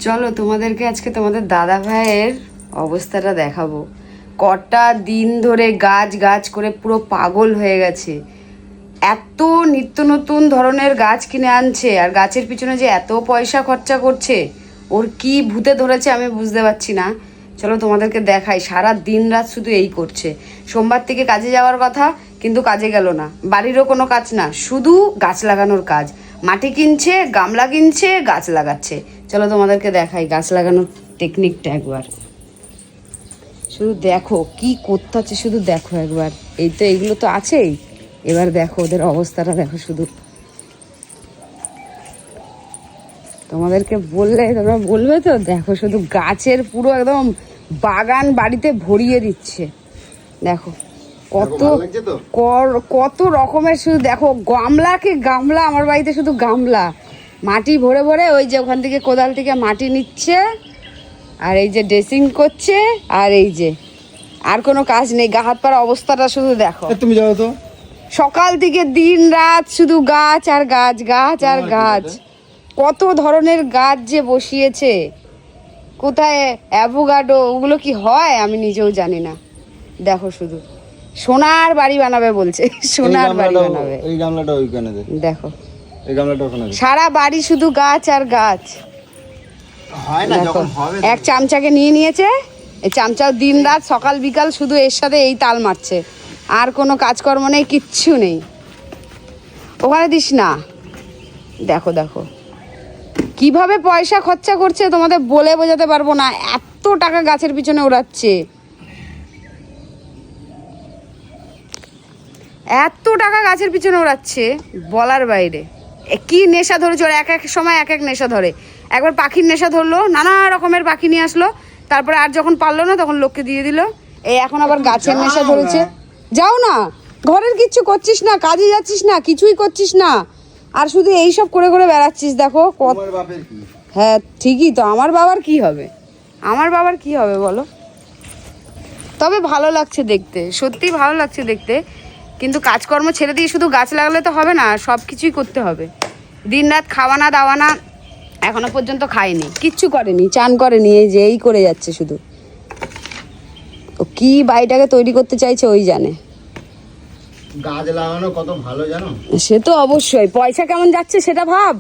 চলো তোমাদেরকে আজকে তোমাদের দাদা ভাইয়ের অবস্থাটা দেখাবো। কটা দিন ধরে গাছ গাছ করে পুরো পাগল হয়ে গেছে। এত নিত্য নতুন ধরনের গাছ কিনে আনছে আর গাছের পিছনে যে এত পয়সা খরচা করছে, ওর কি ভূতে ধরেছে আমি বুঝতে পারছি না। চলো তোমাদেরকে দেখাই। সারা দিন রাত শুধু এই করছে। সোমবার থেকে কাজে যাওয়ার কথা, কিন্তু কাজে গেল না। বাড়িরও কোনো কাজ না, শুধু গাছ লাগানোর কাজ। মাটি কিনছে, গামলা কিনছে, গাছ লাগাচ্ছে। চলো তোমাদেরকে দেখাই গাছ লাগানোর টেকনিকটা একবার। শুধু দেখো কি করতে হচ্ছে, শুধু দেখো একবার। এই তো এইগুলো তো আছেই, এবার দেখো ওদের অবস্থাটা দেখো শুধু। তোমাদেরকে বললে তোমরা বলবে তো, দেখো শুধু গাছের পুরো একদম বাগান বাড়িতে ভরিয়ে দিচ্ছে। দেখো কত কত রকমের, শুধু দেখো গামলাকে গামলা। আমার বাড়িতে শুধু গামলা, মাটি ভরে ভরে ওই যে ওখান থেকে কোদাল থেকে মাটি নিচ্ছে, আর এই যে ড্রেসিং করছে, আর এই যে আর কোনো কাজ নেই। গা হাত পার অবস্থাটা শুধু দেখো। তুমি যাও তো, সকাল থেকে দিন রাত শুধু গাছ আর গাছ, গাছ আর গাছ। কত ধরনের গাছ যে বসিয়েছে, কোথায় অ্যাভোকাডো, ওগুলো কি হয় আমি নিজেও জানি না। দেখো শুধু সোনার বাড়ি বানাবে বলছে, সোনার বাড়ি বানাবে। এই গামলাটা ওইখানে দে, দেখো এই গামলাটা ওখানে দে। সারা বাড়ি শুধু গাছ আর গাছ। হয় না, দেখো যখন হবে এক চামচাকে নিয়ে নিয়েছে, এই চামচাও দিন রাত সকাল বিকাল শুধু এর সাথে এই তাল মারছে। আর কোনো কাজকর্ম নেই, কিচ্ছু নেই। ওখানে দিস না। দেখো দেখো কিভাবে পয়সা খরচা করছে, তোমাদের বলে বোঝাতে পারবো না। এত টাকা গাছের পিছনে ওড়াচ্ছে, এত টাকা গাছের পিছনে ওড়াচ্ছে বলার বাইরে। কি নেশা ধরেছে ওর, এক এক সময় এক এক নেশা ধরে। একবার পাখির নেশা ধরলো, নানা রকমের পাখি নিয়ে আসলো, তারপরে আর যখন পারলো না তখন লোককে দিয়ে দিল। এই এখন আবার গাছের নেশা ধরেছে। যাও না, ঘরের কিচ্ছু করছিস না, কাজে যাচ্ছিস না, কিছুই করছিস না, আর শুধু এইসব করে করে বেড়াচ্ছিস। দেখো কত। হ্যাঁ ঠিকই তো, আমার বাবার কি হবে, আমার বাবার কি হবে বলো। তবে ভালো লাগছে দেখতে, সত্যি ভালো লাগছে দেখতে। কিন্তু কাজকর্ম ছেড়ে দিয়ে শুধু গাছ লাগালে তো হবে না, সব কিছুই করতে হবে। দিন রাত খাওয়ানা দাওয়ানা, এখনো পর্যন্ত খায়নি, কিচ্ছু করেনি, চান করেনি, এই যে এই করে যাচ্ছে শুধু। ও কি বাড়িটাকে তৈরি করতে চাইছে ওই জানে। গাছ লাগানো কত ভালো জানো। সে তো অবশ্যই, পয়সা কেমন যাচ্ছে সেটা ভাব।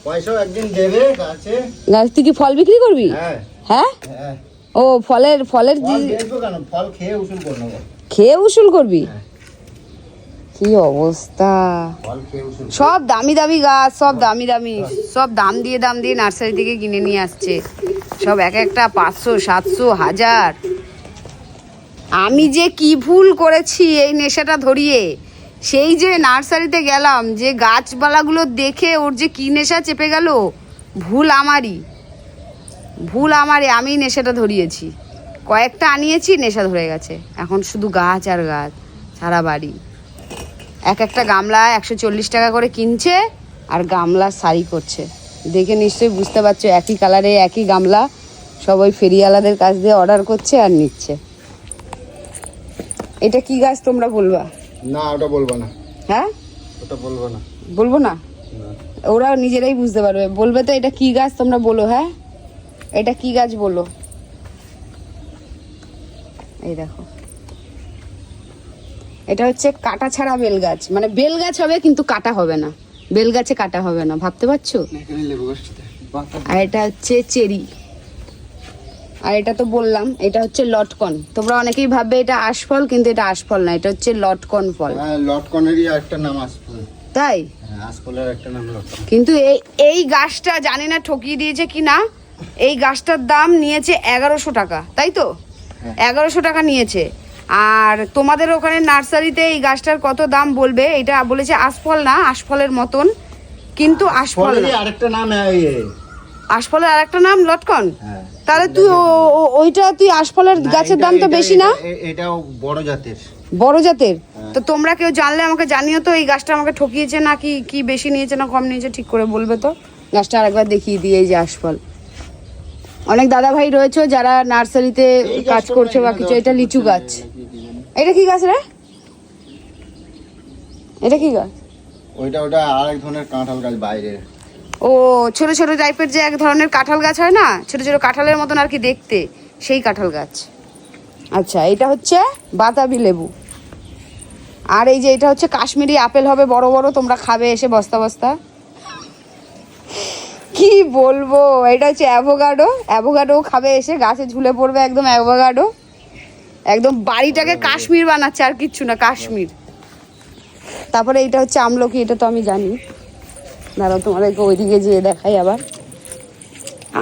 পয়সাও একদিন দেবে গাছে। গাছ তুই কি ফল বিক্রি করবি? হ্যাঁ হ্যাঁ, হ্যাঁ। ও ফলের ফলের ফল বেচবো কেন, ফল খেয়ে উসুল করে নেবো। খেয়ে উসুল করবি? হ্যাঁ। কি অবস্থা। ফল খেয়ে উসুল। সব দামি দামি গাছ, সব দামি দামি, সব দাম দিয়ে নার্সারি থেকে কিনে নিয়ে আসছে। সব এক একটা 500, 700, 1000। আমি যে কি ভুল করেছি এই নেশাটা ধরিয়ে। সেই যে নার্সারিতে গেলাম, যে গাছপালাগুলো দেখে ওর যে কি নেশা চেপে গেল, ভুল আমারই, ভুল আমারই। আমি নেশাটা ধরিয়েছি, কয়েকটা আনিয়েছি, নেশা ধরে গেছে। এখন শুধু গাছ আর গাছ সারা বাড়ি। এক একটা গামলা 140 টাকা করে কিনছে, আর গামলা সারি করছে। দেখে নিশ্চয়ই বুঝতে পারছো, একই কালারে একই গামলা সব ওই ফেরিওয়ালাদের কাছ দিয়ে অর্ডার করছে আর নিচ্ছে। এটা কি গাছ তোমরা বলবা? না ওটা বলবো না। হ্যাঁ ওটা বলবো না। বলবো না, ওরা নিজেরাই বুঝতে পারবে। বলবে তো এটা কি গাছ তোমরা বলো। হ্যাঁ এটা কি গাছ বলো। এই দেখো, এটা হচ্ছে কাটা ছাড়া বেল গাছ। মানে বেল গাছ হবে কিন্তু কাটা হবে না, বেল গাছে কাটা হবে না, ভাবতে পারছো? আর এটা হচ্ছে চেরি। আর এটা তো বললাম, এটা হচ্ছে লটকন। তোমরা অনেকেই ভাববে এটা আশফল, কিন্তু এটা আশফল না, এটা হচ্ছে লটকন ফল। হ্যাঁ, লটকনেরই একটা নাম আশফল। তাই? হ্যাঁ, আশফলের একটা নাম লটকন। কিন্তু এই গাছটা জানি না ঠকিয়ে দিয়েছে কি না। এই গাছটার দাম নিয়েছে 1100 টাকা, তাই তো? 1100 টাকা নিয়েছে। আর তোমাদের ওখানে নার্সারিতে এই গাছটার কত দাম বলবে? এটা বলেছে আশফল না, আশফলের মতন, কিন্তু আশফল না। আরেকটা নাম, আশফলের আরেকটা নাম লটকন। হ্যাঁ। তাহলে তুই ওইটা তুই আশফলের গাছের দাম তো বেশি না? এটাও বড় জাতের। বড় জাতের? তো তোমরা কেউ জানলে আমাকে জানিও তো, এই গাছটা আমাকে ঠকিয়েছে না কি বেশি নিয়েছে না কম নিয়েছে, ঠিক করে বলবে তো। গাছটা আরেকবার দেখিয়ে দিয়ে, এই যে আশফল। অনেক দাদা ভাই রয়েছে যারা নার্সারিতে কাজ করছে বা কিছু। এটা লিচু গাছ। এটা কি গাছ রে? এটা কি গাছ? ওইটা আরেক ধরনের কাঁঠাল গাছ বাইরে। ও ছোট ছোট টাইপের যে এক ধরনের কাঁঠাল গাছ হয় না, ছোট ছোট কাঁঠালের মতন আর কি দেখতে, সেই কাঁঠাল গাছ। আচ্ছা, এটা হচ্ছে বাতাবি লেবু। আর এই যে এটা হচ্ছে কাশ্মীরি আপেল, হবে বড় বড়, তোমরা খাবে এসে বস্তা বস্তা। কি বলবো, এটা হচ্ছে অ্যাভোকাডো। অ্যাভোকাডো খাবে এসে, গাছে ঝুলে পড়বে একদম অ্যাভোকাডো। একদম বাড়িটাকে কাশ্মীর বানাচ্ছে, আর কিচ্ছু না, কাশ্মীর। তারপরে এটা হচ্ছে আমলকি, এটা তো আমি জানি। দাঁড়াও তোমাদেরকে ওইদিকে যেয়ে দেখাই আবার।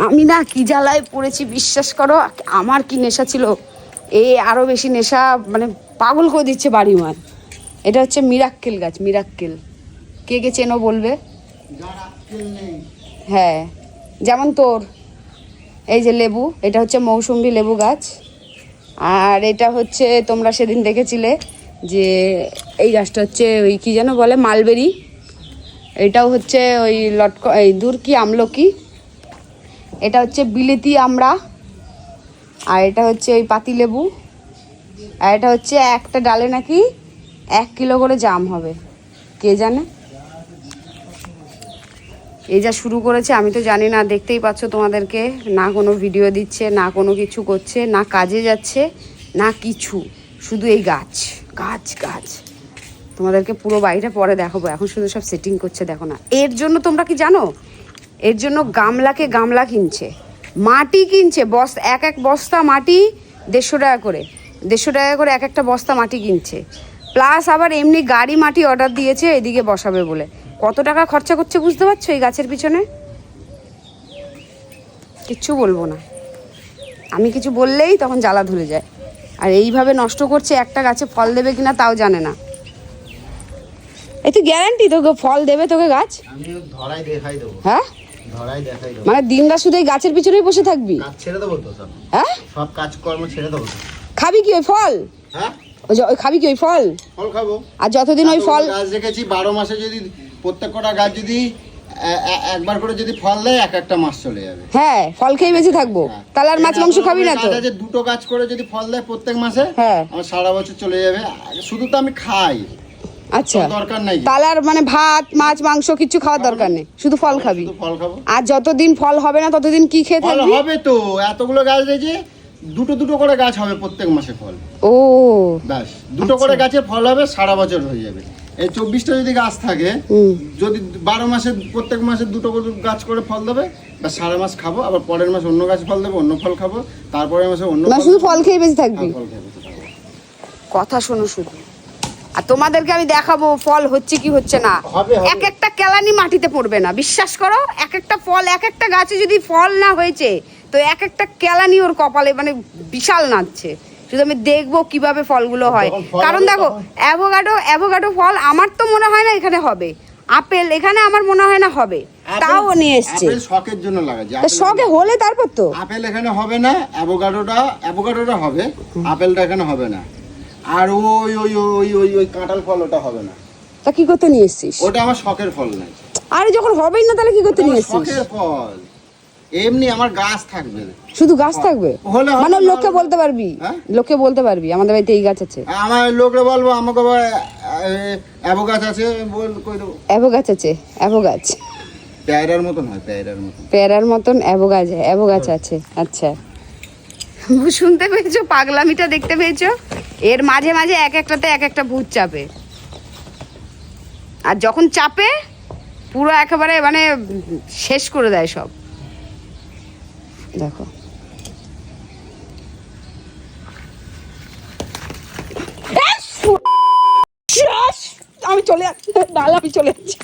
আমি না কি জ্বালায় পড়েছি বিশ্বাস করো, আমার কি নেশা ছিল, আরো বেশি নেশা, মানে পাগল করে দিচ্ছে বাড়ি মার। এটা হচ্ছে মিরাক্কেল গাছ, মিরাক্কেল। কে কে চেনো বলবে? হ্যাঁ, যেমন তোর এই যে লেবু, এটা হচ্ছে মৌসুম্বি লেবু গাছ। আর এটা হচ্ছে তোমরা সেদিন দেখেছিলে যে এই গাছটা হচ্ছে ওই কি যেন বলে, মালবেরি। এটাও হচ্ছে ওই এই দূর কি আমলকি। এটা হচ্ছে বিলেতি আমড়া। আর এটা হচ্ছে ওই পাতিলেবু। আর এটা হচ্ছে একটা ডালে নাকি 1 কিলো করে জাম হবে, কে জানে। এই যা শুরু করেছে আমি তো জানি না, দেখতেই পাচ্ছ তোমাদেরকে, না কোনো ভিডিও দিচ্ছে, না কোনো কিছু করছে, না কাজে যাচ্ছে, না কিছু, শুধু এই গাছ গাছ গাছ। তোমাদেরকে পুরো বাড়িটা পরে দেখাবো, এখন শুধু সব সেটিং করছে, দেখো না। এর জন্য তোমরা কি জানো, এর জন্য গামলাকে গামলা কিনছে, মাটি কিনছে, এক এক বস্তা মাটি 150 টাকা করে, 150 টাকা করে এক একটা বস্তা মাটি কিনছে। প্লাস আবার এমনি গাড়ি মাটি অর্ডার দিয়েছে এদিকে বসাবে বলে। কত টাকা খরচা করছে বুঝতে পারছো এই গাছের পিছনে? কিচ্ছু বলবো না, আমি কিছু বললেই তখন জ্বালা ধরে যায়। আর এইভাবে নষ্ট করছে, একটা গাছে ফল দেবে কিনা তাও জানে না। এই তো গ্যারান্টি তোকে ফল দেবে তোকে গাছ? আমি ধরাই দেখাই দেবো। হ্যাঁ, ধরাই দেখাই দেবো। মানে দিন রাত শুধু এই গাছের পিছনেই বসে থাকবি? কাজ ছেড়ে দেবো তো সব। হ্যাঁ, সব কাজকর্ম ছেড়ে দেবো তো। খাবি কি ওই ফল? হ্যাঁ, ওই খাবি কি ওই ফল? ফল খাবো। আর যতদিন ওই ফল গাছ রেখেছি 12 মাসে, যদি প্রত্যেকটা গাছ যদি একবার করে যদি ফল দেয়, এক একটা মাস চলে যাবে। হ্যাঁ, ফল খেয়ে বেঁচে থাকবো। তাহলে আর মাছ মাংস খাবি না তো? গাছ আছে 2টো গাছ করে যদি ফল দেয় প্রত্যেক মাসে, হ্যাঁ, আমার সারা বছর চলে যাবে। শুধু তো আমি খাই। আচ্ছা, দরকার নাই। তাহলে আর মানে ভাত মাছ মাংস কিছু খাওয়ার দরকার নেই, শুধু ফল খাবি। শুধু ফল খাবো। আর যতদিন ফল হবে না ততদিন কি খেয়ে ফল থাকবি? হবে তো, এতগুলো গাছ রয়েছে, 2টো করে গাছ হবে প্রত্যেক মাসে ফল। ও ব্যাস, 2টো করে গাছে ফল হবে, সারা বছর হয়ে যাবে। এই 24টা যদি গাছ থাকে, যদি 12 মাসে প্রত্যেক মাসে 2টো করে গাছ করে ফল দেবে, বা সারা মাস খাবো, আবার পরের মাসে অন্য গাছ ফল দেবে, অন্য ফল খাবো, তারপরের মাসে অন্য না, শুধু ফল খেয়ে বেঁচে থাকবি। ফল খাবো। কথা শোনো শুধু, আর তোমাদেরকে আমি দেখাবো ফল হচ্ছে কি হচ্ছে না। হবে। এক একটা কেলানি মাটিতে পড়বে না, বিশ্বাস করো। এক একটা ফল, এক একটা গাছে যদি ফল না হয়েছে, তো এক একটা কেলানি ওর কপালে মানে বিশাল নাচছে। শুধু আমি দেখবো কিভাবে ফলগুলো হয়। কারণ দেখো, অ্যাভোকাডো ফল আমার তো মনে হয় না এখানে হবে। আপেল এখানে আমার মনে হয় না হবে, তাও নিয়ে এসছে। আপেল শখের জন্য লাগাচ্ছে। তা শখে হলে তারপর তো। আপেল এখানে হবে না, অ্যাভোকাডোটা হবে, আপেলটা এখানে হবে না। আর ওই ওই ওই ওই ওই কাঁঠাল ফল ওটা হবে না। তা কি করতে নিয়ে এসছিস? ওটা আমার শখের ফল নাই। আরে যখন হবেই না তাহলে কি করতে নিয়ে এসছিস? শখের ফল, এমনি আমার গাছ থাকবে। শুধু গাছ থাকবে? হলে হবে, মানে লোককে বলতে পারবি? হ্যাঁ? লোককে বলতে পারবি আমাদের বাড়িতে এই গাছ আছে? আমার লোকরা বলবো, আমাকে অ্যাভো গাছ আছে, বল কই দেবো। অ্যাভো গাছ আছে, অ্যাভো গাছ পেয়ারার মতন হয়, পেয়ারার মতন। পেয়ারার মতন অ্যাভো গাছ আছে। আচ্ছা, শুনতে পেয়েছো? পাগলামিটা দেখতে পেয়েছো? এর মাঝে মাঝে এক একটাতে এক একটা ভূত চাপে, আর যখন চাপে পুরো একেবারে মানে শেষ করে দেয় সব। দেখো, আমি চলে যাচ্ছি, আমি চলে যাচ্ছি।